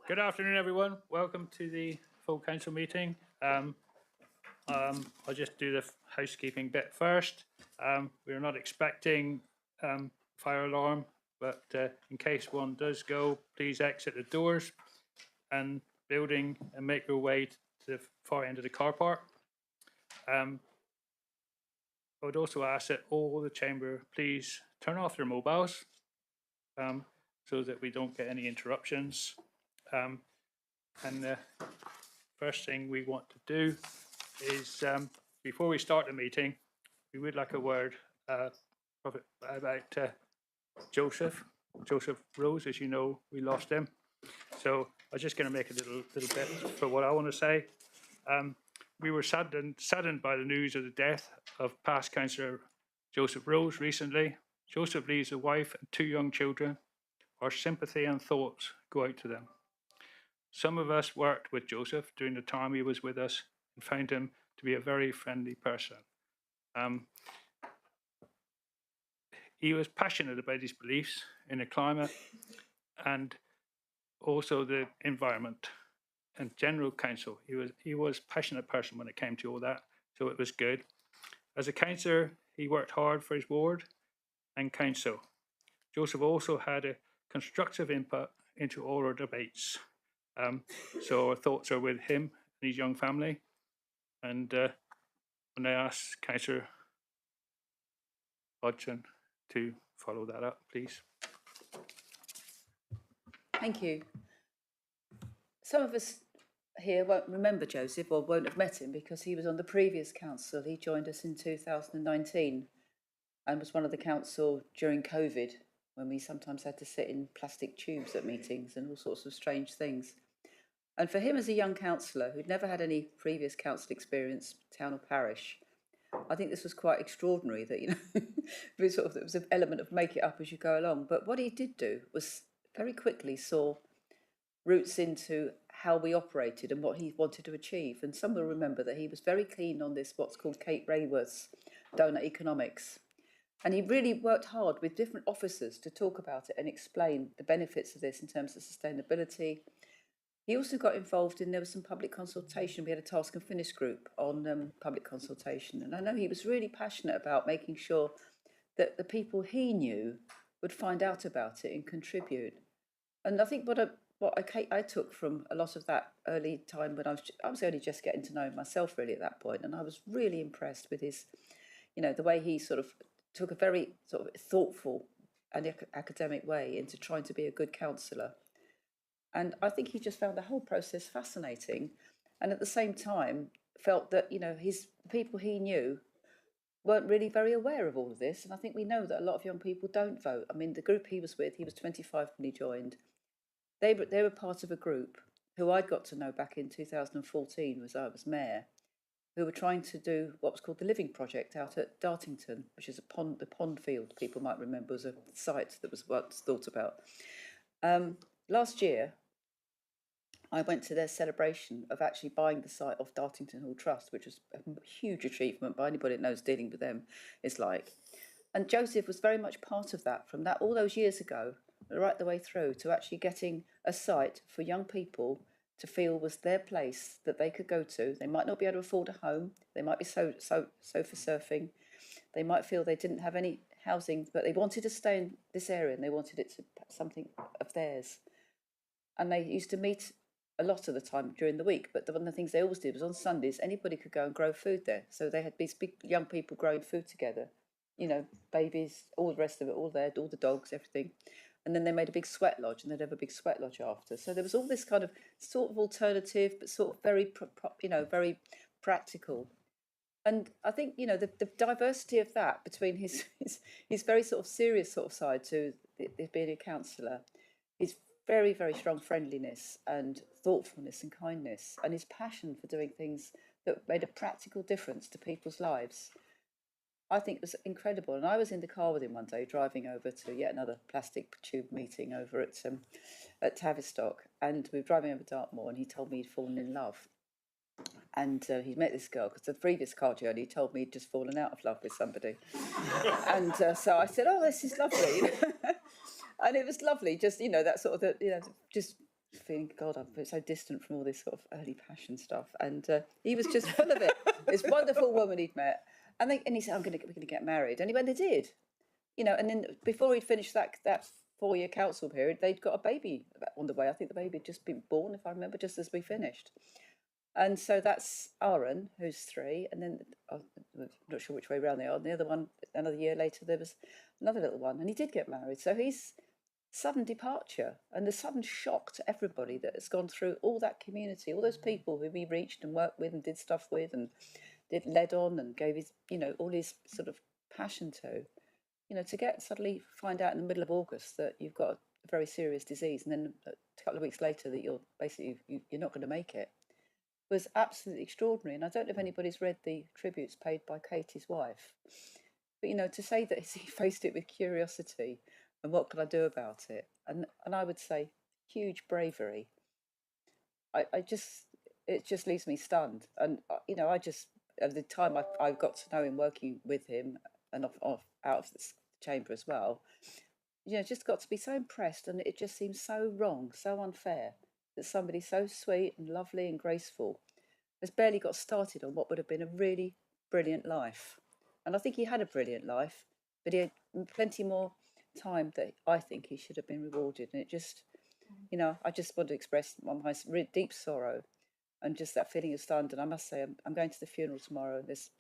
Good afternoon, everyone. Welcome to the full council meeting. I'll just do the housekeeping bit first. We're not expecting fire alarm, but in case one does go, please exit the doors and building and make your way to the far end of the car park. I would also ask that all the chamber please turn off their mobiles so that we don't get any interruptions. And the first thing we want to do is, before we start the meeting, we would like a word about Joseph Rose. As you know, we lost him. So I'm just going to make a little bit for what I want to say. We were saddened by the news of the death of past councillor Joseph Rose recently. Joseph leaves a wife and 2 young children. Our sympathy and thoughts go out to them. Some of us worked with Joseph during the time he was with us and found him to be a very friendly person. He was passionate about his beliefs in the climate and also the environment and general council. He was a passionate person when it came to all that, so it was good. As a councillor, he worked hard for his ward and council. Joseph also had a constructive input into all our debates. So our thoughts are with him and his young family. And when I ask Councillor Hodgson to follow that up, please. Thank you. Some of us here won't remember Joseph or won't have met him because he was on the previous council. He joined us in 2019 and was one of the council during COVID, when we sometimes had to sit in plastic tubes at meetings and all sorts of strange things. And for him as a young councillor who'd never had any previous council experience, town or parish, I think this was quite extraordinary that, there was an element of make it up as you go along. But what he did do was very quickly saw roots into how we operated and what he wanted to achieve. And some will remember that he was very keen on this, what's called Kate Raworth's donut economics. And he really worked hard with different officers to talk about it and explain the benefits of this in terms of sustainability. He also got involved there was some public consultation. We had a task and finish group on public consultation. And I know he was really passionate about making sure that the people he knew would find out about it and contribute. And I think what I took from a lot of that early time when I was only just getting to know him myself really at that point, and I was really impressed with his, the way he sort of took a very sort of thoughtful and academic way into trying to be a good councillor. And I think he just found the whole process fascinating, and at the same time felt that the people he knew weren't really very aware of all of this. And I think we know that a lot of young people don't vote. I mean, the group he was with, he was 25 when he joined. They were part of a group who I'd got to know back in 2014 as I was mayor, who were trying to do what was called the Living Project out at Dartington, which is the pond field, people might remember, was a site that was once thought about. Last year, I went to their celebration of actually buying the site of Dartington Hall Trust, which was a huge achievement by anybody that knows dealing with them is like. And Joseph was very much part of that, from that all those years ago, right the way through to actually getting a site for young people to feel was their place that they could go to. They might not be able to afford a home. They might be sofa surfing. They might feel they didn't have any housing, but they wanted to stay in this area and they wanted it to be something of theirs. And they used to meet a lot of the time during the week, but one of the things they always did was on Sundays, anybody could go and grow food there. So they had these big young people growing food together, babies, all the rest of it, all there, all the dogs, everything. And then they made a big sweat lodge, and they'd have a big sweat lodge after. So there was all this kind of sort of alternative, but sort of very, very practical. And I think, the diversity of that between his very sort of serious sort of side to being a councillor, his very, very strong friendliness and thoughtfulness and kindness, and his passion for doing things that made a practical difference to people's lives, I think was incredible. And I was in the car with him one day, driving over to yet another plastic tube meeting over at Tavistock, and we were driving over Dartmoor, and he told me he'd fallen in love. And he met this girl, because the previous car journey he told me he'd just fallen out of love with somebody. And so I said, oh, this is lovely. And it was lovely, just, that sort of, just feeling, God, I'm so distant from all this sort of early passion stuff. And he was just full of it. This wonderful woman he'd met. And he said, we're going to get married. And when they did, and then before he'd finished that 4-year council period, they'd got a baby on the way. I think the baby had just been born, if I remember, just as we finished. And so that's Aaron, who's 3, and then I'm not sure which way around they are. And the other one, another year later, there was another little one, and he did get married. So he's sudden departure and the sudden shock to everybody that has gone through all that community, all those people who we reached and worked with and did stuff with and led on and gave his, all his sort of passion to, to suddenly find out in the middle of August that you've got a very serious disease, and then a couple of weeks later that you're basically you're not going to make it, was absolutely extraordinary. And I don't know if anybody's read the tributes paid by Katie's wife, but to say that he faced it with curiosity and what could I do about it, and I would say huge bravery. It just leaves me stunned. And I just, at the time I got to know him working with him and out of this chamber as well, just got to be so impressed, and it just seems so wrong, so unfair that somebody so sweet and lovely and graceful has barely got started on what would have been a really brilliant life. And I think he had a brilliant life, but he had plenty more time that I think he should have been rewarded. And it just, I just want to express my deep sorrow and just that feeling of stunned. And I must say, I'm going to the funeral tomorrow. There's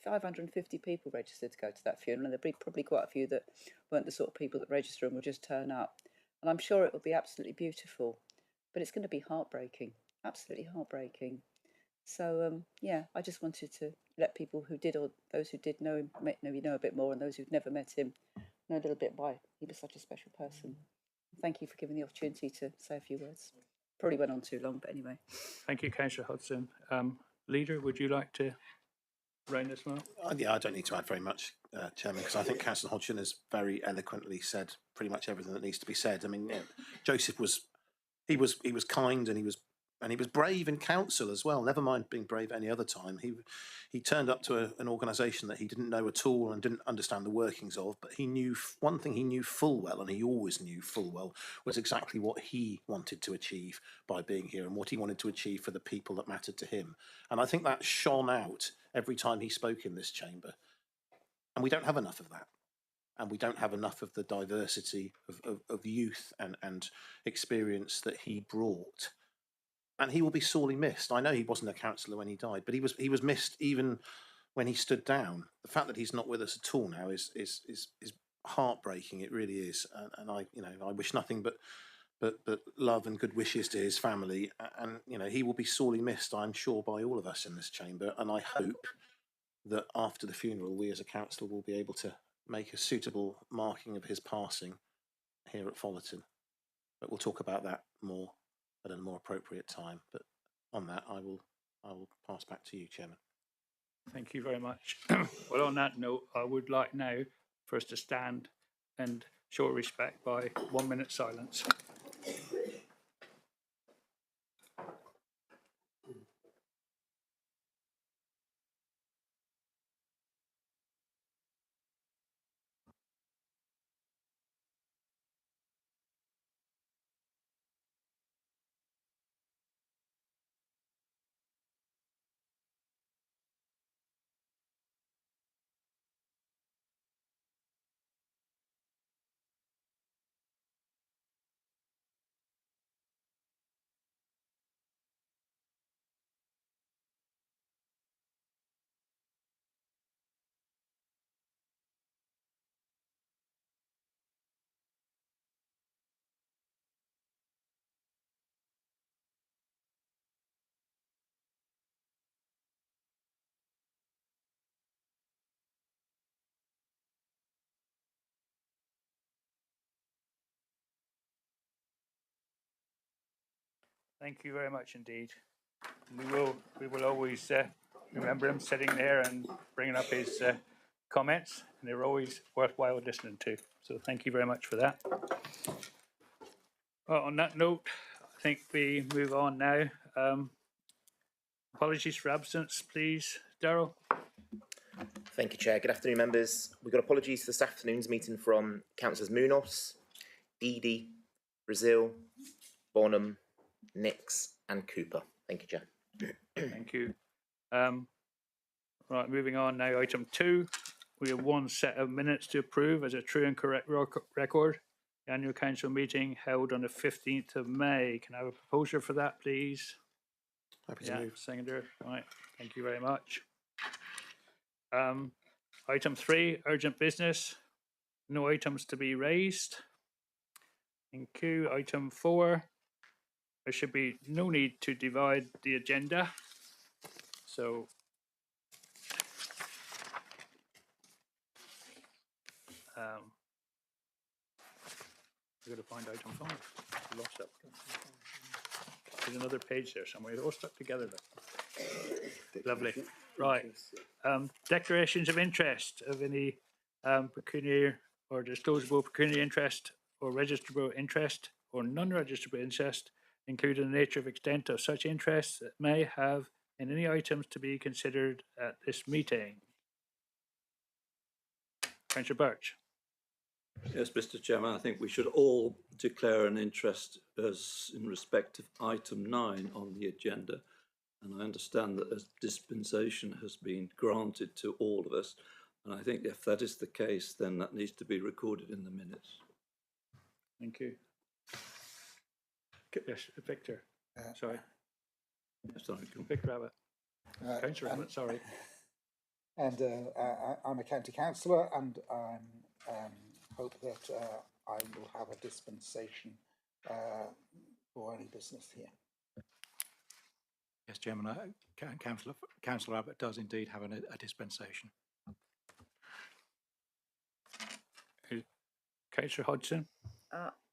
550 people registered to go to that funeral, and there'll be probably quite a few that weren't the sort of people that register and will just turn up. And I'm sure it will be absolutely beautiful, but it's going to be heartbreaking, absolutely heartbreaking. So, I just wanted to let people who did, or those who did know him, know a bit more, and those who've never met him, know a little bit why he was such a special person. Thank you for giving the opportunity to say a few words. Probably went on too long, but anyway. Thank you, Councillor Hodgson. Leader, would you like to round this one up? I don't need to add very much, Chairman, because I think Councillor Hodgson has very eloquently said pretty much everything that needs to be said. I mean, Joseph was kind, and he was brave in council as well. Never mind being brave any other time. He turned up to an organisation that he didn't know at all and didn't understand the workings of, but he knew one thing he knew full well, and he always knew full well, was exactly what he wanted to achieve by being here and what he wanted to achieve for the people that mattered to him. And I think that shone out every time he spoke in this chamber. And we don't have enough of that. And we don't have enough of the diversity of youth and experience that he brought. And he will be sorely missed. I know he wasn't a councillor when he died, but he was missed even when he stood down. The fact that he's not with us at all now is heartbreaking. It really is. And I wish nothing but love and good wishes to his family. And he will be sorely missed, I'm sure, by all of us in this chamber. And I hope that after the funeral, we as a council will be able to make a suitable marking of his passing here at Follerton. But we'll talk about that more at a more appropriate time. But on that, I will pass back to you, Chairman. Thank you very much. Well, on that note, I would like now for us to stand and show respect by 1 minute silence. Thank you very much indeed. We will always remember him sitting there and bringing up his comments, and they're always worthwhile listening to. So thank you very much for that. Well, on that note, I think we move on now. Apologies for absence, please, Daryl. Thank you, Chair. Good afternoon, members. We've got apologies for this afternoon's meeting from Councillors Munoz, Deedy, Brazil, Bonham, Nix and Cooper. Thank you, Chair. Thank you. Right, moving on now, item 2. We have one set of minutes to approve as a true and correct record. The annual council meeting held on the 15th of May. Can I have a proposer for that, please? Happy to Yeah, move. seconder. Right, thank you very much. Item 3, urgent business. No items to be raised. Thank you. Item 4, there should be no need to divide the agenda. So we've got to find item 5. I lost it. There's another page there somewhere. They're all stuck together. Lovely. Right. Declarations of interest of any pecuniary or disclosable pecuniary interest or registrable interest or non-registrable interest, including the nature of extent of such interests that may have in any items to be considered at this meeting. Councillor Birch. Yes, Mr. Chairman, I think we should all declare an interest as in respect of item 9 on the agenda. And I understand that a dispensation has been granted to all of us. And I think if that is the case, then that needs to be recorded in the minutes. Thank you. Yes, Victor. Sorry. Sorry, Victor Rabbit. Councillor Rabbit, sorry. And I'm a county councillor, and I hope that I will have a dispensation for any business here. Yes, Chairman, Councillor Abbott does indeed have a dispensation. Councillor Hodgson.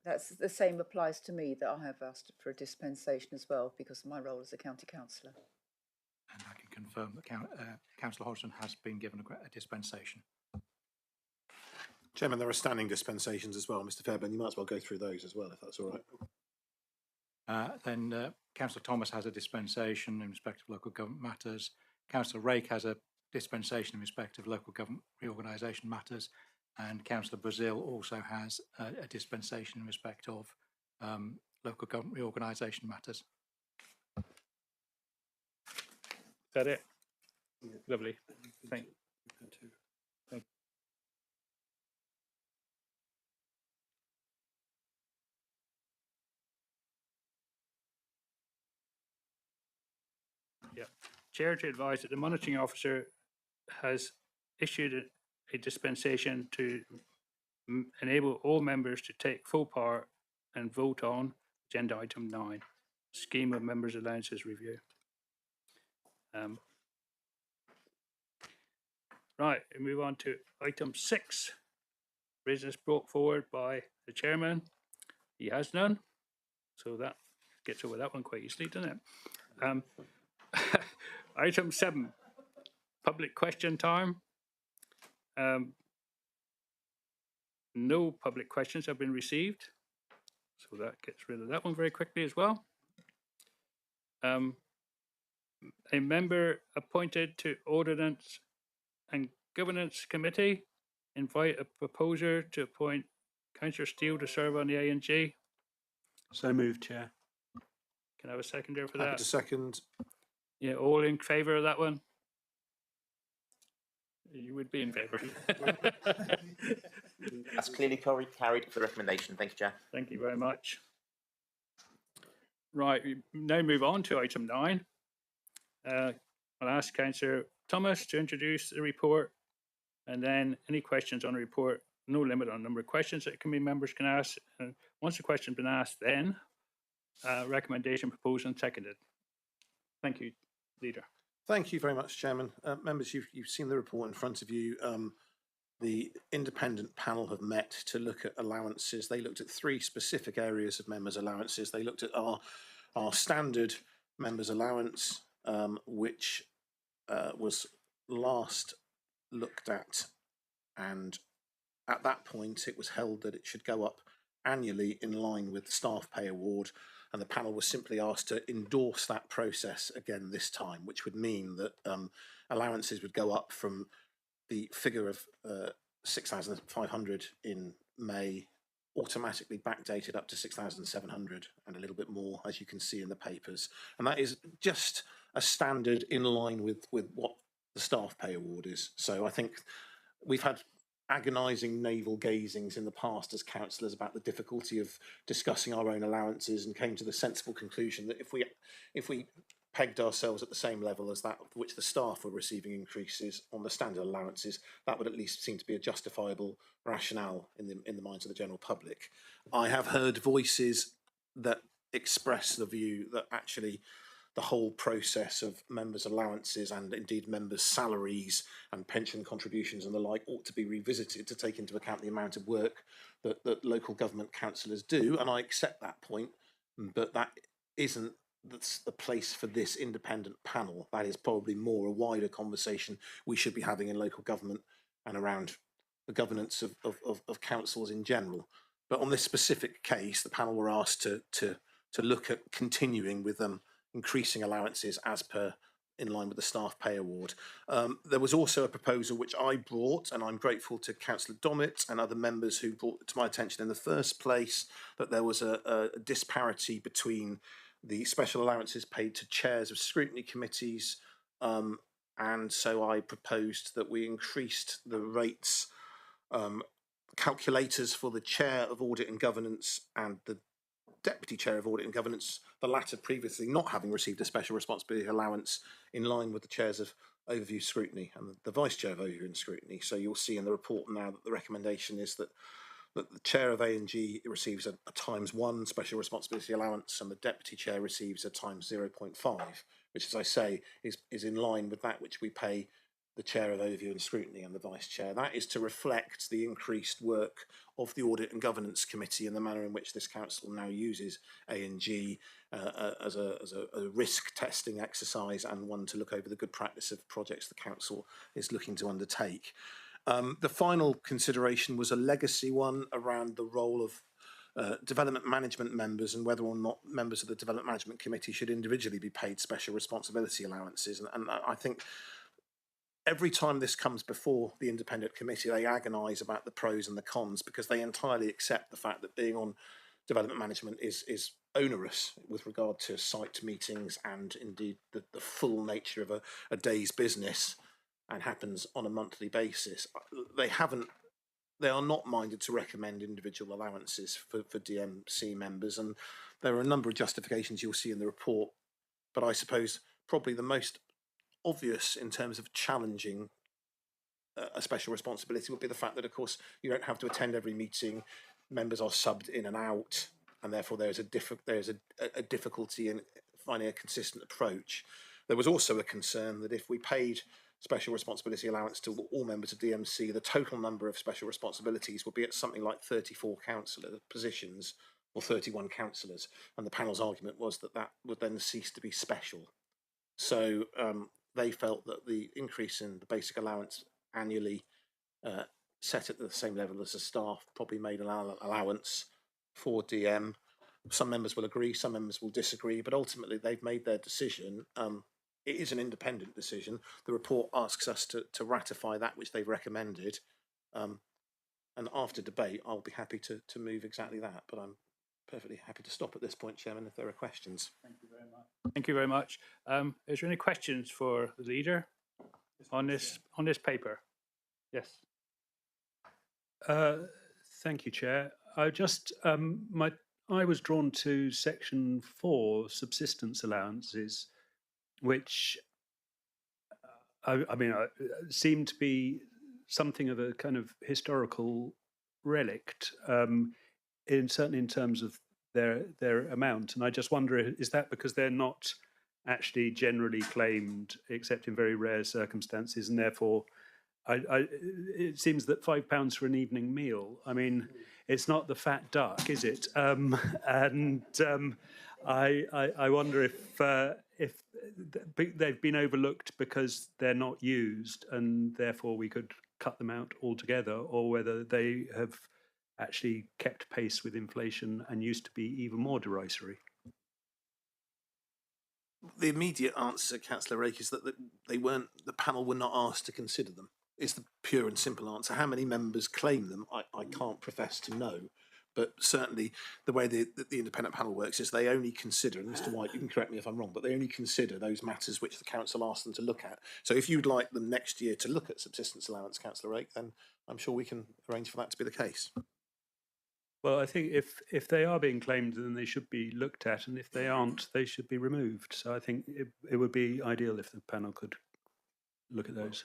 That's the same applies to me, that I have asked for a dispensation as well because of my role as a county councillor. And I can confirm that Councillor Hodgson has been given a dispensation. Chairman, there are standing dispensations as well. Mr. Fairbairn, you might as well go through those as well, if that's all right. Then Councillor Thomas has a dispensation in respect of local government matters. Councillor Rake has a dispensation in respect of local government reorganisation matters. And Councillor Brazil also has a dispensation in respect of local government reorganisation matters. Is that it? Lovely. Thank you. Yeah. Chair to advise that the monitoring officer has issued a dispensation to enable all members to take full part and vote on agenda item 9, scheme of members' allowances review. Right, we move on to item 6, business brought forward by the chairman. He has none, so that gets over that one quite easily, doesn't it? Item 7, public question time. No public questions have been received, so that gets rid of that one very quickly as well. A member appointed to Ordinance and Governance Committee, invite a proposer to appoint Councillor Steele to serve on the A&G. So moved, Chair. Can I have a seconder for Happy that? to second. Yeah, all in favour of that one? You would be in favour. That's clearly carried for the recommendation. Thank you, Chair. Thank you very much. Right, we now move on to item 9. I'll ask Councillor Thomas to introduce the report, and then any questions on the report, no limit on the number of questions that members can ask. Once the question's been asked, then recommendation proposed and seconded. Thank you, Leader. Thank you very much, Chairman. Members, you've seen the report in front of you. The independent panel have met to look at allowances. They looked at 3 specific areas of members' allowances. They looked at our standard members' allowance, which was last looked at, and at that point it was held that it should go up annually in line with the staff pay award, and the panel was simply asked to endorse that process again this time, which would mean that allowances would go up from the figure of 6,500 in May automatically backdated up to 6,700 and a little bit more, as you can see in the papers. And that is just a standard in line with what the staff pay award is. So I think we've had agonising navel gazings in the past as councillors about the difficulty of discussing our own allowances, and came to the sensible conclusion that if we pegged ourselves at the same level as that which the staff were receiving increases on the standard allowances, that would at least seem to be a justifiable rationale in the minds of the general public. I have heard voices that express the view that actually the whole process of members' allowances and indeed members' salaries and pension contributions and the like ought to be revisited to take into account the amount of work that local government councillors do, and I accept that point, but that isn't that's the place for this independent panel. That is probably more a wider conversation we should be having in local government and around the governance of councils in general. But on this specific case, the panel were asked to look at continuing with increasing allowances as per in line with the staff pay award. There was also a proposal which I brought, and I'm grateful to Councillor Dommett and other members who brought it to my attention in the first place, that there was a disparity between the special allowances paid to chairs of scrutiny committees, and so I proposed that we increased the rates calculators for the chair of audit and governance and the deputy chair of audit and governance, the latter previously not having received a special responsibility allowance, in line with the chairs of overview scrutiny and the vice chair of overview and scrutiny. So you'll see in the report now that the recommendation is that the chair of A&G receives a ×1 special responsibility allowance, and the deputy chair receives a ×0.5, which, as I say, is in line with that which we pay the chair of overview and scrutiny and the vice chair. That is to reflect the increased work of the audit and governance committee and the manner in which this council now uses A&G as a risk testing exercise, and one to look over the good practice of projects the council is looking to undertake. The final consideration was a legacy one around the role of development management members and whether or not members of the development management committee should individually be paid special responsibility allowances. And I think every time this comes before the independent committee, they agonise about the pros and the cons, because they entirely accept the fact that being on development management is onerous with regard to site meetings and indeed the full nature of a day's business, and happens on a monthly basis. They are not minded to recommend individual allowances for DMC members, and there are a number of justifications you'll see in the report, but I suppose probably the most obvious in terms of challenging a special responsibility would be the fact that, of course, you don't have to attend every meeting, members are subbed in and out, and therefore there's a difficulty in finding a consistent approach. There was also a concern that if we paid special responsibility allowance to all members of DMC, the total number of special responsibilities would be at something like 34 councillor positions or 31 councillors, and the panel's argument was that that would then cease to be special. So they felt that the increase in the basic allowance annually set at the same level as the staff probably made an allowance for DM. Some members will agree, some members will disagree, but ultimately they've made their decision. It is an independent decision. The report asks us to ratify that which they've recommended. And after debate, I'll be happy to move exactly that, but I'm perfectly happy to stop at this point, Chairman, if there are questions. Thank you very much. Thank you very much. Is there any questions for the leader on this paper? Yes. Thank you, Chair. I was drawn to section 4, subsistence allowances, which seem to be something of a kind of historical relict, certainly in terms of their amount. And I just wonder, is that because they're not actually generally claimed except in very rare circumstances, and therefore it seems that £5 for an evening meal, I mean, it's not the fat duck, is it? I wonder if they've been overlooked because they're not used and therefore we could cut them out altogether, or whether they have actually kept pace with inflation and used to be even more derisory. The immediate answer, Councillor Rake, is that the panel were not asked to consider them. Is the pure and simple answer. How many members claim them, I can't profess to know, But certainly the way the independent panel works is they only consider, and Mr White, you can correct me if I'm wrong, but they only consider those matters which the council asks them to look at. So if you'd like them next year to look at subsistence allowance, Councillor Rake, then I'm sure we can arrange for that to be the case. Well, I think if they are being claimed, then they should be looked at, and if they aren't, they should be removed. So I think it would be ideal if the panel could look at those.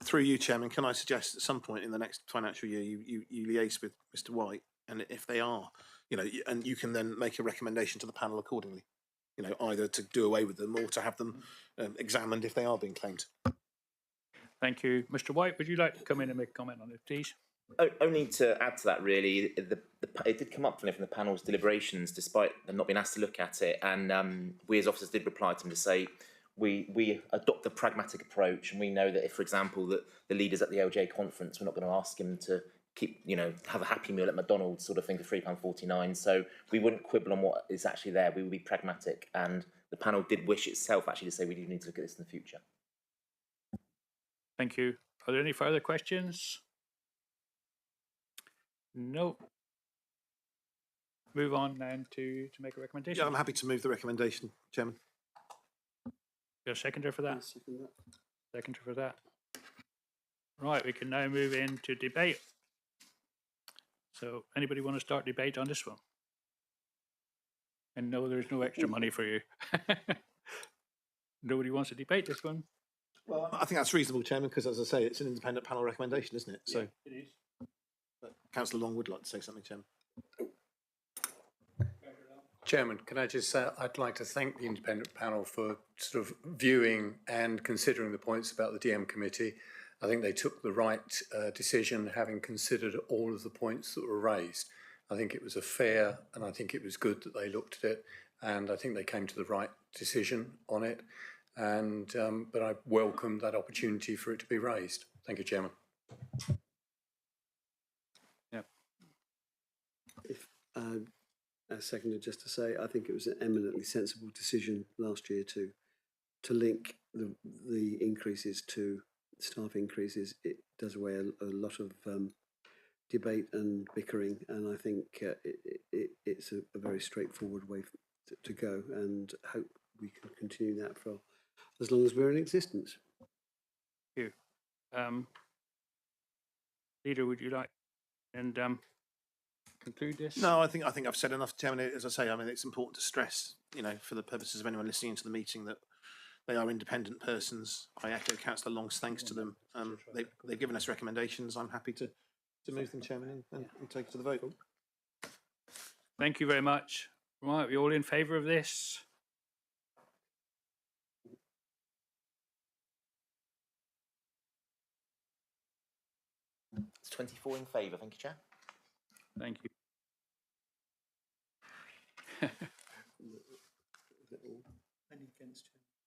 Through you, Chairman, can I suggest at some point in the next financial year you liaise with Mr White, and if they are, and you can then make a recommendation to the panel accordingly, either to do away with them or to have them examined if they are being claimed. Thank you. Mr White, would you like to come in and make a comment on it, please? Only to add to that, really, it did come up from the panel's deliberations, despite them not being asked to look at it, and we as officers did reply to them to say we adopt a pragmatic approach, and we know that if, for example, that the leaders at the LJ conference, we're not going to ask him to keep, have a happy meal at McDonald's sort of thing for £3.49. So we wouldn't quibble on what is actually there. We would be pragmatic, and the panel did wish itself actually to say we do need to look at this in the future. Thank you. Are there any further questions? No. Move on then to make a recommendation. Yeah, I'm happy to move the recommendation, Chairman. You're a seconder for that? Seconder for that. Right, we can now move into debate. So anybody want to start debate on this one? And no, there's no extra money for you. Nobody wants to debate this one? Well, I think that's reasonable, Chairman, because as I say, it's an independent panel recommendation, isn't it? So it is. Councillor Long would like to say something, Chairman. Chairman, can I just say I'd like to thank the independent panel for sort of viewing and considering the points about the DM committee. I think they took the right decision, having considered all of the points that were raised. I think it was a fair, and I think it was good that they looked at it, and I think they came to the right decision on it. And but I welcome that opportunity for it to be raised. Thank you, Chairman. As seconded, just to say, I think it was an eminently sensible decision last year to link the increases to staff increases. It does away a lot of debate and bickering, and I think it's a very straightforward way to go, and hope we can continue that for as long as we're in existence. Thank you. Leader, would you like and conclude this? No, I think I've said enough, Chairman. As I say, I mean, it's important to stress, for the purposes of anyone listening to the meeting, that they are independent persons. I echo Councillor Long's thanks to them. They've given us recommendations. I'm happy to move them, Chairman, and take it to the vote. Thank you very much. Right, we all in favour of this? It's 24 in favour. Thank you, Chair. Thank you.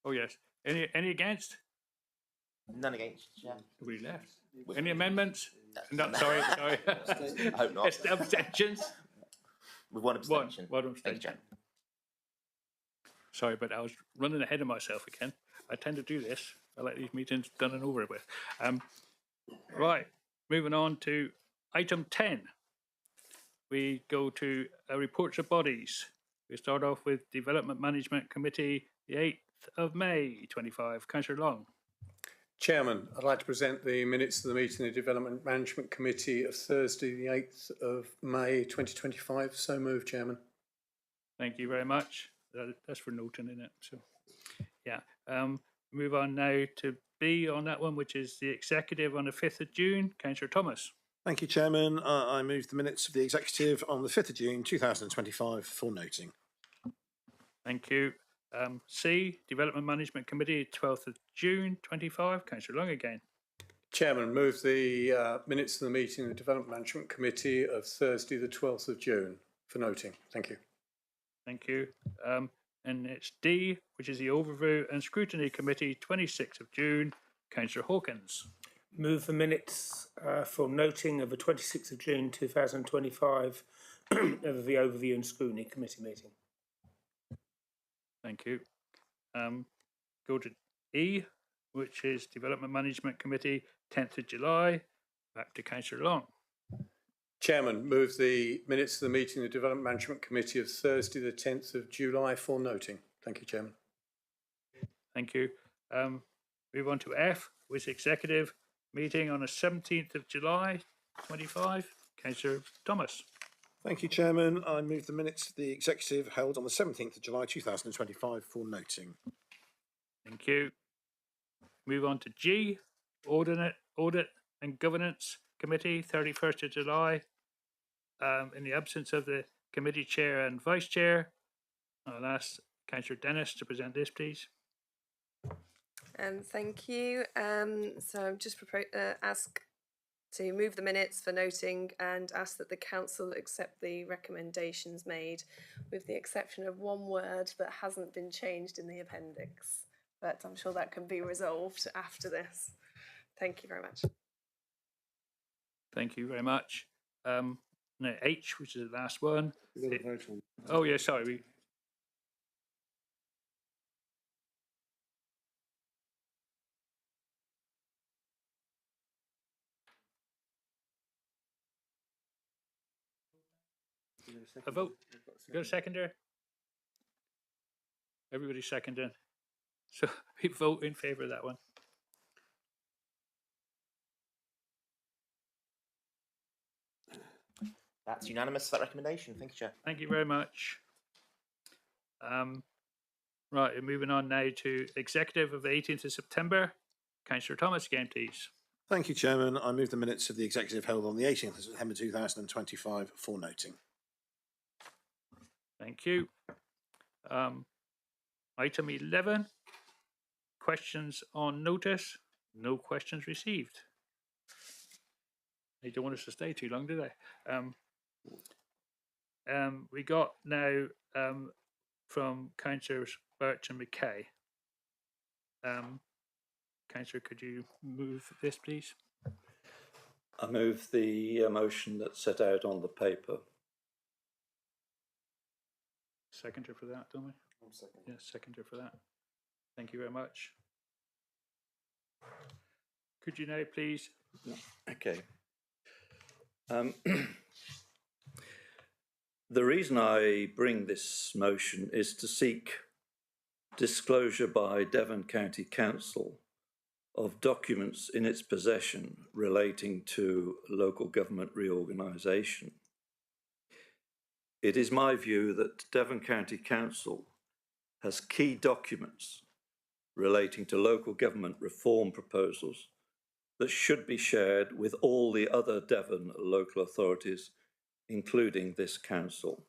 Oh yes. Any against? None against, Chair. Nobody left. Any amendments? No, sorry. I hope not. Abstentions? With one abstention. One Thank you, abstention. Chair. Sorry, but I was running ahead of myself again. I tend to do this. I like these meetings done and over with. Right, moving on to item 10. We go to reports of bodies. We start off with Development Management Committee, the 8th of May 25. Councillor Long. Chairman, I'd like to present the minutes of the meeting of the Development Management Committee of Thursday, the 8th of May 2025. So moved, Chairman. Thank you very much. That's for noting, isn't it? So, yeah. Move on now to B on that one, which is the executive on the 5th of June. Councillor Thomas. Thank you, Chairman. I move the minutes of the executive on the 5th of June 2025 for noting. Thank you. C, Development Management Committee, 12th of June 25. Councillor Long again. Chairman, move the minutes of the meeting of the Development Management Committee of Thursday, the 12th of June for noting. Thank you. Thank you. And it's D, which is the Overview and Scrutiny Committee, 26th of June. Councillor Hawkins. Move the minutes for noting of the 26th of June 2025 of the Overview and Scrutiny Committee meeting. Thank you. Go to E, which is Development Management Committee, 10th of July. Back to Councillor Long. Chairman, move the minutes of the meeting of the Development Management Committee of Thursday the 10th of July for noting. Thank you, Chairman. Thank you. Move on to F, with executive meeting on the 17th of July 25. Councillor Thomas. Thank you, Chairman. I move the minutes of the executive held on the 17th of July 2025 for noting. Thank you. Move on to G, Audit and Governance Committee, 31st of July. In the absence of the committee chair and vice chair, I'll ask Councillor Dennis to present this, please. Thank you. So I'm just ask to move the minutes for noting and ask that the council accept the recommendations made, with the exception of one word that hasn't been changed in the appendix. But I'm sure that can be resolved after this. Thank you very much. Thank you very much. Now H, which is the last one. We've got to vote on. Oh yeah, sorry. A vote. You got a seconder? Everybody's seconding. So we vote in favour of that one. That's unanimous for that recommendation. Thank you, Chair. Thank you very much. Right, we're moving on now to executive of the 18th of September. Councillor Thomas again, please. Thank you, Chairman. I move the minutes of the executive held on the 18th of September 2025 for noting. Thank you. Item 11, questions on notice. No questions received. They don't want us to stay too long, do they? We got now from Councillors Birch and McKay. Councillor, could you move this, please? I move the motion that's set out on the paper. Seconder for that, don't we? Second. Yes, seconder for that. Thank you very much. Could you now please? Okay. The reason I bring this motion is to seek disclosure by Devon County Council of documents in its possession relating to local government reorganisation. It is my view that Devon County Council has key documents relating to local government reform proposals that should be shared with all the other Devon local authorities, including this council.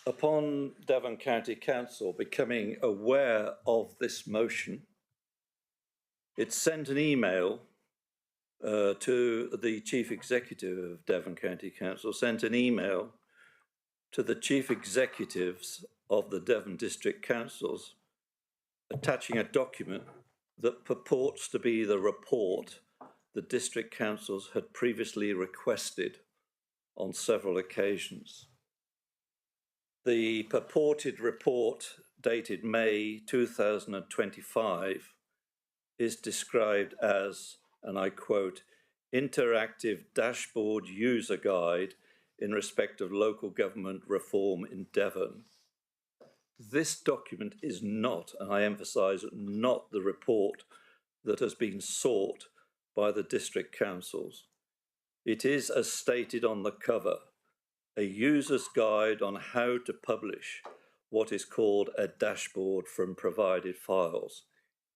Upon Devon County Council becoming aware of this motion, it sent an email to the Chief Executive of Devon County Council, sent an email to the Chief Executives of the Devon District Councils, attaching a document that purports to be the report the District Councils had previously requested on several occasions. The purported report, dated May 2025, is described as, and I quote, interactive dashboard user guide in respect of local government reform in Devon. This document is not, and I emphasise, not the report that has been sought by the district councils. It is, as stated on the cover, a user's guide on how to publish what is called a dashboard from provided files.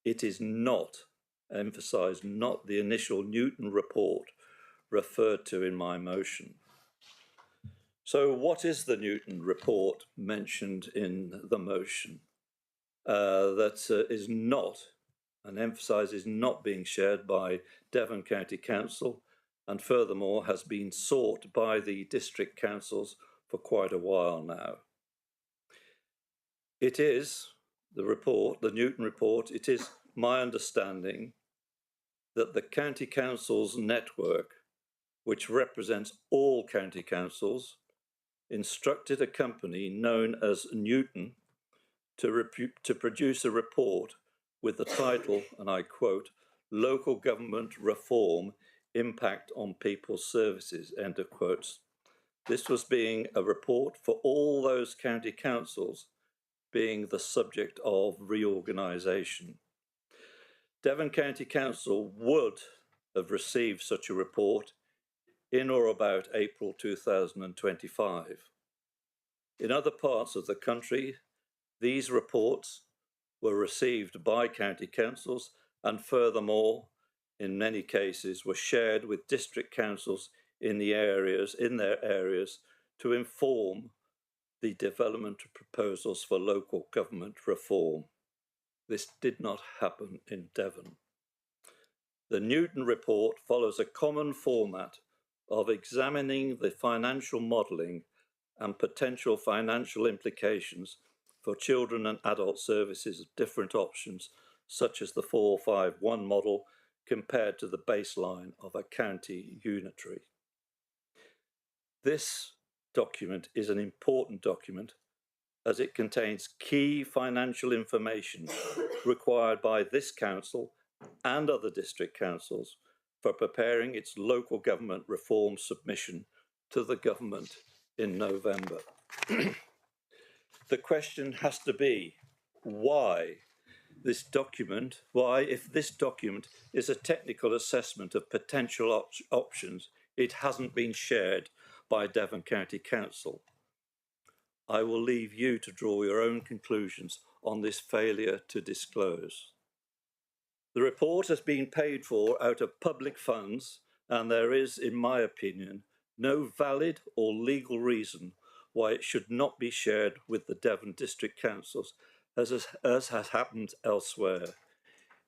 It is not, emphasise, not the initial Newton report referred to in my motion. So what is the Newton report mentioned in the motion that is not, and emphasises not being shared by Devon County Council, and furthermore has been sought by the district councils for quite a while now? It is the report, the Newton report, it is my understanding that the county councils network, which represents all county councils, instructed a company known as Newton to produce a report with the title, and I quote, Local Government Reform impact on people's services, end of quotes. This was being a report for all those county councils being the subject of reorganisation. Devon County Council would have received such a report in or about April 2025. In other parts of the country, these reports were received by county councils and furthermore, in many cases, were shared with district councils in their areas to inform the development of proposals for local government reform. This did not happen in Devon. The Newton report follows a common format of examining the financial modelling and potential financial implications for children and adult services of different options, such as the 451 model, compared to the baseline of a county unitary. This document is an important document as it contains key financial information required by this council and other district councils for preparing its local government reform submission to the government in November. The question has to be, why this document, if this document is a technical assessment of potential options, it hasn't been shared by Devon County Council. I will leave you to draw your own conclusions on this failure to disclose. The report has been paid for out of public funds, and there is, in my opinion, no valid or legal reason why it should not be shared with the Devon District Councils, as has happened elsewhere.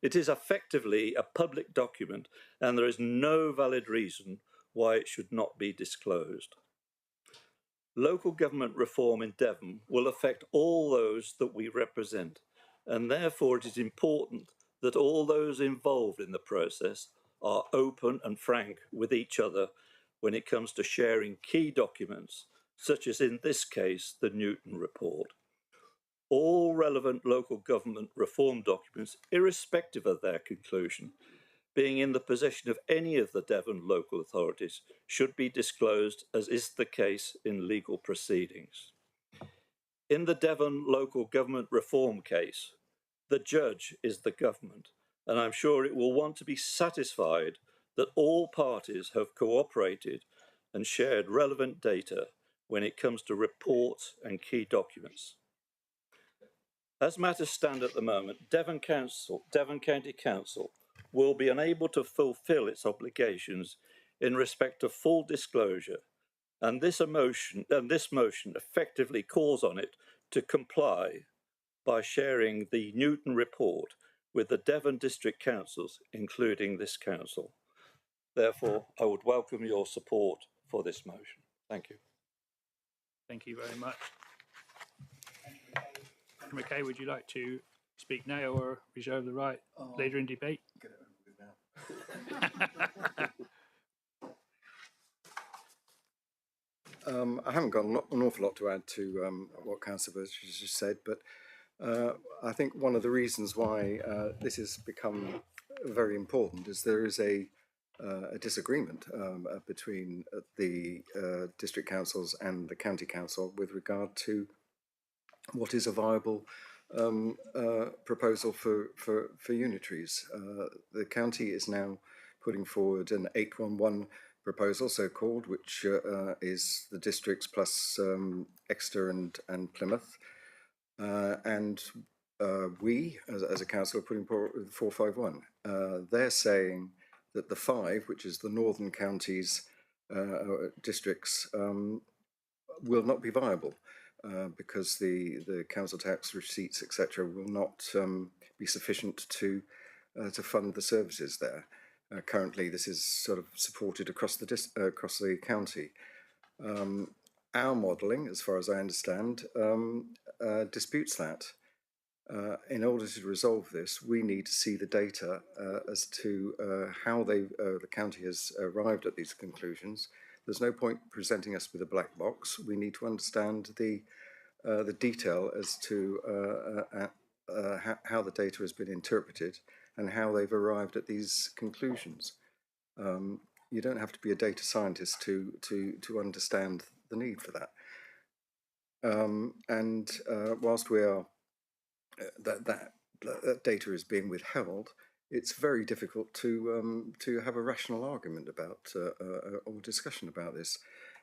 It is effectively a public document, and there is no valid reason why it should not be disclosed. Local government reform in Devon will affect all those that we represent, and therefore it is important that all those involved in the process are open and frank with each other when it comes to sharing key documents, such as in this case, the Newton report. All relevant local government reform documents, irrespective of their conclusion, being in the possession of any of the Devon local authorities, should be disclosed, as is the case in legal proceedings. In the Devon local government reform case, the judge is the government, and I'm sure it will want to be satisfied that all parties have cooperated and shared relevant data when it comes to reports and key documents. As matters stand at the moment, Devon County Council will be unable to fulfil its obligations in respect of full disclosure, and this motion effectively calls on it to comply by sharing the Newton report with the Devon District Councils, including this council. Therefore, I would welcome your support for this motion. Thank you. Thank you very much. Mr. McKay, would you like to speak now or reserve the right later in debate? Get it over with now. I haven't got an awful lot to add to what Councillor Birch has just said, but I think one of the reasons why this has become very important is there is a disagreement between the district councils and the county council with regard to what is a viable proposal for unitaries. The county is now putting forward an 811 proposal, so-called, which is the districts plus Exeter and Plymouth. And we, as a council, are putting forward 451. They're saying that the 5, which is the northern counties districts, will not be viable because the council tax receipts, etc., will not be sufficient to fund the services there. Currently, this is sort of supported across the county. Our modelling, as far as I understand, disputes that. In order to resolve this, we need to see the data as to how the county has arrived at these conclusions. There's no point presenting us with a black box. We need to understand the detail as to how the data has been interpreted and how they've arrived at these conclusions. you don't have to be a data scientist to understand the need for that. Whilst we are that data is being withheld, it's very difficult to have a rational argument about or discussion about this.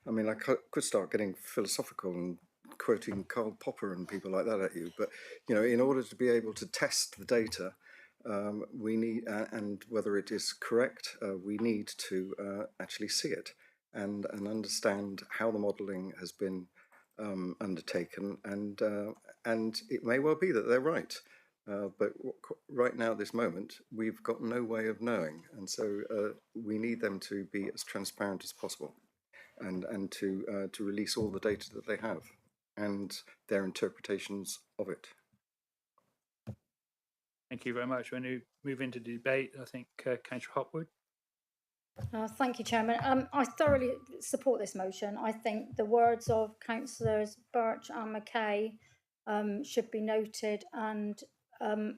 I mean, I could start getting philosophical and quoting Karl Popper and people like that at you, but you know, in order to be able to test the data, we need, and whether it is correct, we need to actually see it and understand how the modelling has been undertaken, and it may well be that they're right. But right now, at this moment, we've got no way of knowing, and so we need them to be as transparent as possible, and to release all the data that they have and their interpretations of it. Thank you very much. When we move into debate, I think Councillor Hopwood. Thank you, Chairman. I thoroughly support this motion. I think the words of Councillors Birch and Mackay should be noted and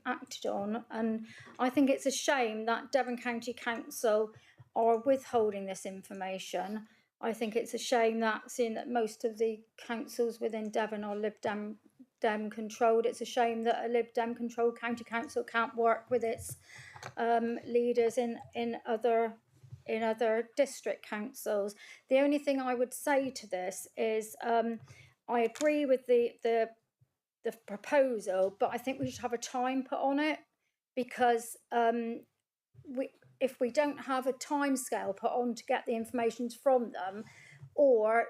acted on. And I think it's a shame that Devon County Council are withholding this information. I think it's a shame that, seeing that most of the councils within Devon are Lib Dem controlled, it's a shame that a Lib Dem controlled county council can't work with its leaders in other district councils. The only thing I would say to this is I agree with the proposal, but I think we should have a time put on it, because if we don't have a time scale put on to get the information from them, or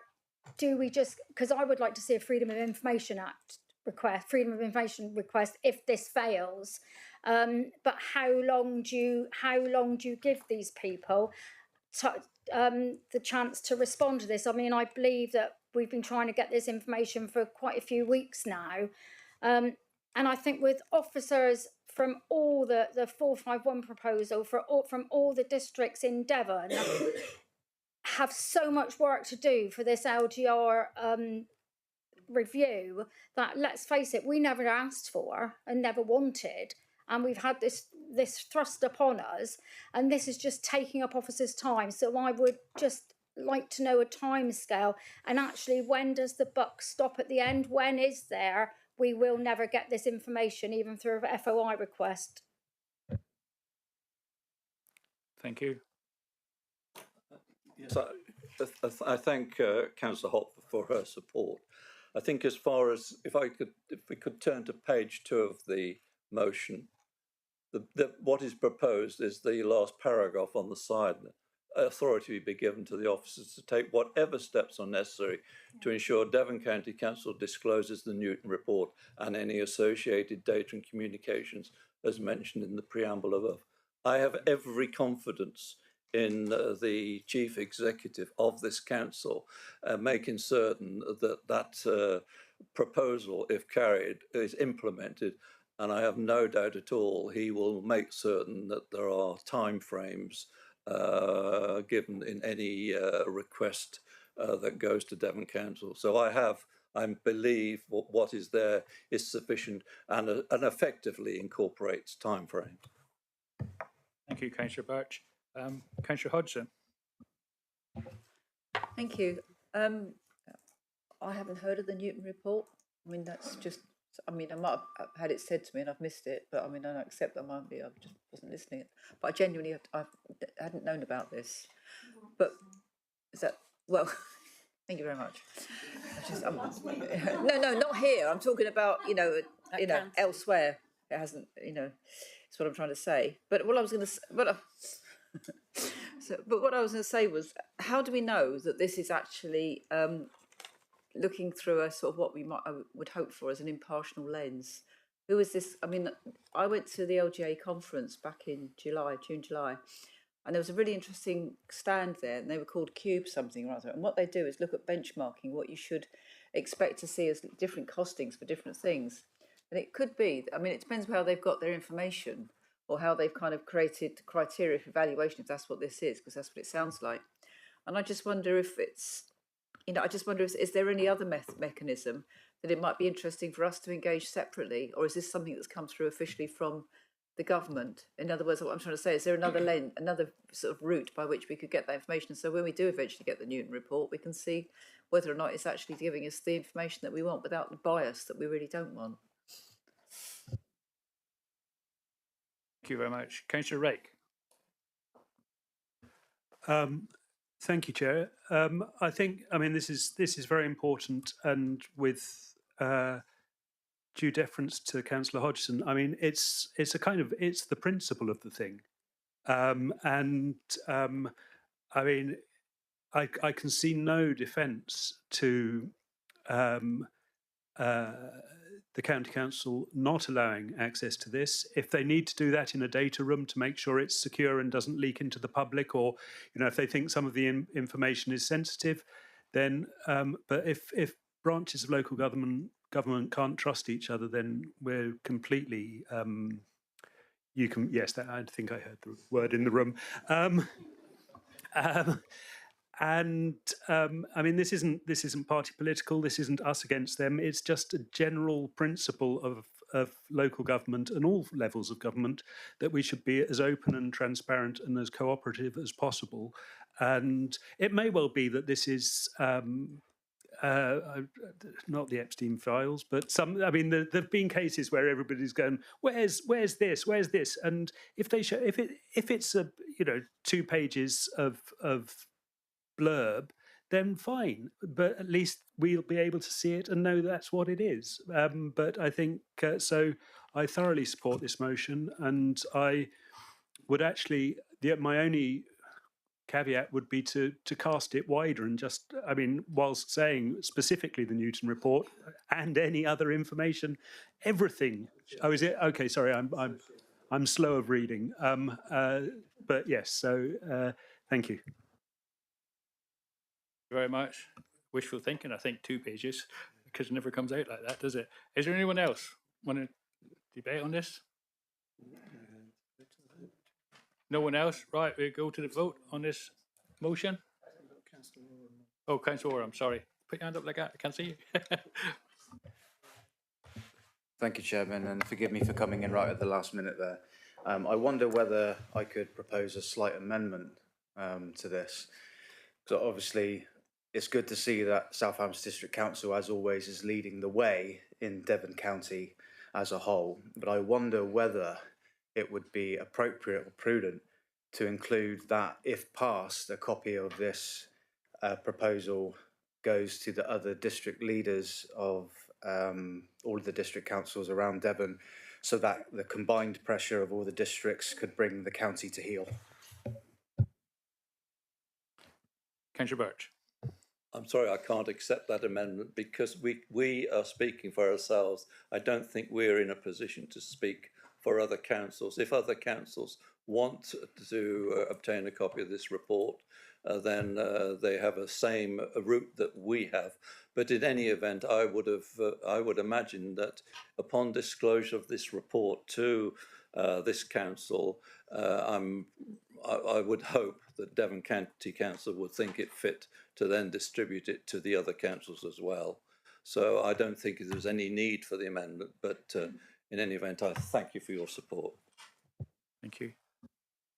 do we just, because I would like to see a Freedom of Information Act request, Freedom of Information request if this fails. But how long do you give these people the chance to respond to this? I mean, I believe that we've been trying to get this information for quite a few weeks now. And I think with officers from all the 451 proposal from all the districts in Devon have so much work to do for this LGR review, that, let's face it, we never asked for and never wanted, and we've had this thrust upon us, and this is just taking up officers' time. So I would just like to know a time scale, and actually, when does the buck stop at the end? When is there? We will never get this information, even through a FOI request. Thank you. So I thank Councillor Hopper for her support. I think, as far as if we could turn to page 2 of the motion, what is proposed is the last paragraph on the side. Authority be given to the officers to take whatever steps are necessary to ensure Devon County Council discloses the Newton report and any associated data and communications as mentioned in the preamble above. I have every confidence in the chief executive of this council making certain that proposal, if carried, is implemented, and I have no doubt at all he will make certain that there are timeframes given in any request that goes to Devon Council. So I believe what is there is sufficient and effectively incorporates timeframes. Thank you, Councillor Birch. Councillor Hodgson. Thank you. I haven't heard of the Newton report. I mean, that's just, I mean, I might have had it said to me and I've missed it, but I mean, I don't accept that I might be, I just wasn't listening. But I genuinely, I hadn't known about this. But is that, well, thank you very much. No, not here. I'm talking about, you know, elsewhere. It hasn't, you know, it's what I'm trying to say. But what I was going to, what I was going to say was, how do we know that this is actually looking through a sort of what I would hope for as an impartial lens? Who is this? I mean, I went to the LGA conference back in June, July, and there was a really interesting stand there, and they were called Cube something or other. And what they do is look at benchmarking what you should expect to see as different costings for different things. And it could be, I mean, it depends how they've got their information, or how they've kind of created criteria for evaluation, if that's what this is, because that's what it sounds like. And I just wonder if it's, you know, is there any other mechanism that it might be interesting for us to engage separately, or is this something that's come through officially from the government? In other words, what I'm trying to say, is there another another sort of route by which we could get that information? So when we do eventually get the Newton report, we can see whether or not it's actually giving us the information that we want without the bias that we really don't want. Thank you very much. Councillor Rake. Thank you, Chair. I think, I mean, this is very important, and with due deference to Councillor Hodgson, I mean, it's the principle of the thing, I mean, I can see no defence to the County Council not allowing access to this. If they need to do that in a data room to make sure it's secure and doesn't leak into the public, or if they think some of the information is sensitive, then but if branches of local government can't trust each other, then we're completely yes, that, I think I heard the word in the room. I mean, this isn't party political. This isn't us against them. It's just a general principle of local government and all levels of government that we should be as open and transparent and as cooperative as possible. And it may well be that this is not the Epstein files, but some. I mean, there've been cases where everybody's going, "Where's this? Where's this?" And if they show, if it's a 2 pages of blurb, then fine, but at least we'll be able to see it and know that's what it is. But I think so I thoroughly support this motion, and I would actually, my only caveat would be to cast it wider and just, I mean, whilst saying specifically the Newton report and any other information, everything. Oh, is it? Okay, sorry, I'm slow of reading. But yes, so thank you. Very much. Wishful thinking, I think 2 pages, because it never comes out like that, does it? Is there anyone else want to debate on this? No one else? Right, we go to the vote on this motion. Oh, Councillor Orr, I'm sorry. Put your hand up like that, I can't see you. Thank you, Chairman, and forgive me for coming in right at the last minute there. I wonder whether I could propose a slight amendment to this. So obviously, it's good to see that Southampton District Council, as always, is leading the way in Devon County as a whole. But I wonder whether it would be appropriate or prudent to include that, if passed, a copy of this proposal goes to the other district leaders of all of the district councils around Devon, so that the combined pressure of all the districts could bring the county to heel. Councillor Birch. I'm sorry, I can't accept that amendment because we are speaking for ourselves. I don't think we're in a position to speak for other councils. If other councils want to obtain a copy of this report, then they have the same route that we have. But in any event, I would imagine that upon disclosure of this report to this council, I would hope that Devon County Council would think it fit to then distribute it to the other councils as well. So I don't think there's any need for the amendment, but in any event, I thank you for your support. Thank you.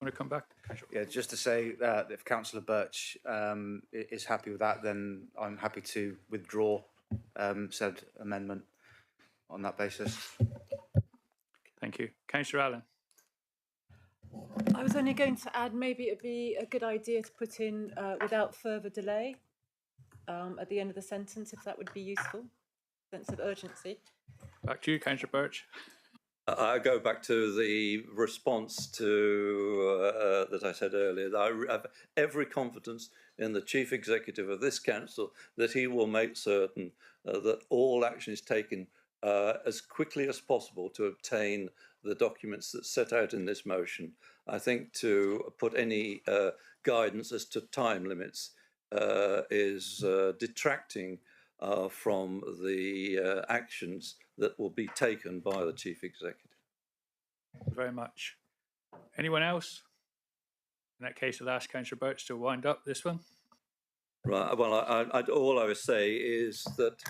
Want to come back? Yeah, just to say that if Councillor Birch is happy with that, then I'm happy to withdraw said amendment on that basis. Thank you. Councillor Allen. I was only going to add, maybe it'd be a good idea to put in without further delay at the end of the sentence, if that would be useful. Sense of urgency. Back to you, Councillor Birch. I go back to the response to that I said earlier. That I have every confidence in the Chief Executive of this council that he will make certain that all action is taken as quickly as possible to obtain the documents that set out in this motion. I think to put any guidance as to time limits is detracting from the actions that will be taken by the Chief Executive. Thank you very much. Anyone else? In that case, I'll ask Councillor Birch to wind up this one. Right, well, all I would say is that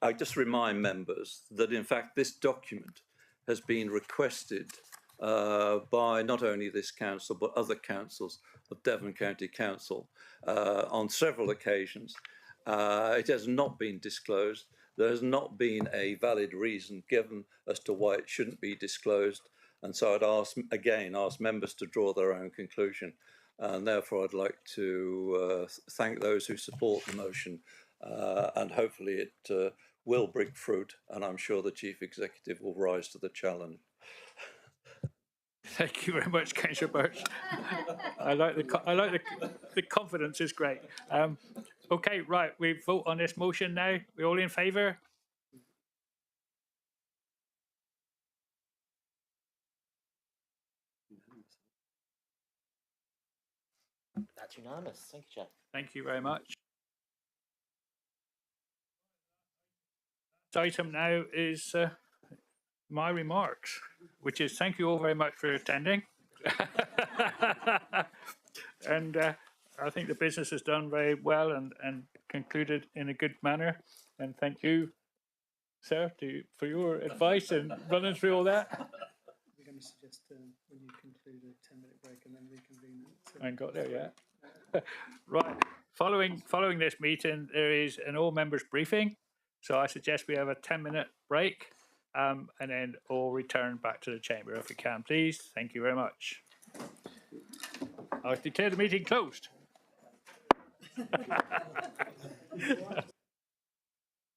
I just remind members that in fact this document has been requested by not only this council but other councils of Devon County Council on several occasions. It has not been disclosed. There has not been a valid reason given as to why it shouldn't be disclosed. And so I'd ask members to draw their own conclusion. And therefore, I'd like to thank those who support the motion. And hopefully it will bring fruit. And I'm sure the Chief Executive will rise to the challenge. Thank you very much, Councillor Birch. I like the confidence is great. Okay, right, we vote on this motion now. We all in favour? That's unanimous. Thank you, Chair. Thank you very much. This item now is my remarks, which is thank you all very much for attending. And I think the business has done very well and concluded in a good manner. And thank you, sir, for your advice and running through all that. We're going to suggest when you conclude a 10-minute break and then reconvene. I ain't got there yet. Right. Following this meeting, there is an all members briefing. So I suggest we have a 10-minute break and then all return back to the chamber if we can, please. Thank you very much. I declare the meeting closed.